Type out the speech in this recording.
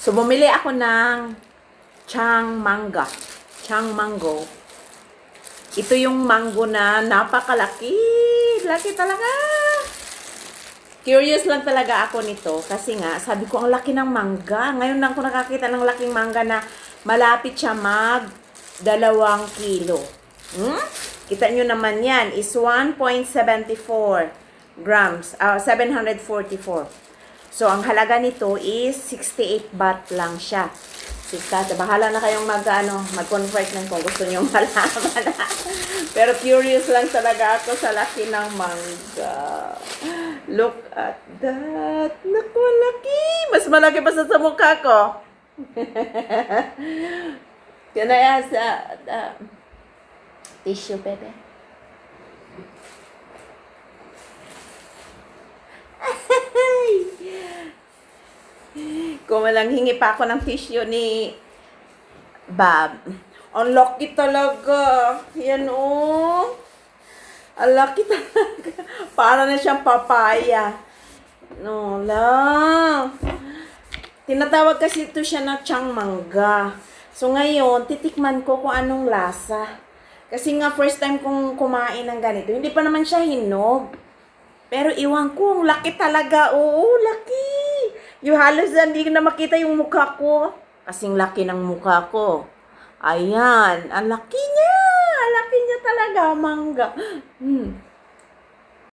So, bumili ako ng Chang Mango. Ito yung mango na napakalaki. Laki talaga. Curious lang talaga ako nito. Kasi nga, sabi ko, ang laki ng mangga. Ngayon lang ko nakakita ng laking mangga na malapit siya mag 2 kilo. Kita nyo naman yan. Is 1.74 grams. 744. So, ang halaga nito is 68 baht lang siya. Bahala na kayong mag-convert ng kung gusto nyo malaman. Pero curious lang talaga ako sa laki ng mangga. Look at that. Naku, laki. Mas malaki pa sa mukha ko. Kaya sa tissue, bebe. Kung walang hingi pa ako ng tissue ni Bob. Ang laki talaga. Yan oh. Ang laki talaga. Para na siyang papaya. No lang. Tinatawag kasi ito siya na Chang Mangga. So ngayon, titikman ko kung anong lasa. Kasi nga first time kong kumain ng ganito. Hindi pa naman siya hinog. Pero iwan ko, ang laki talaga. Oo, laki. Yung halos hindi na makita yung mukha ko. Kasing laki ng mukha ko. Ayan, ang laki niya. Ang laki niya talaga, mangga.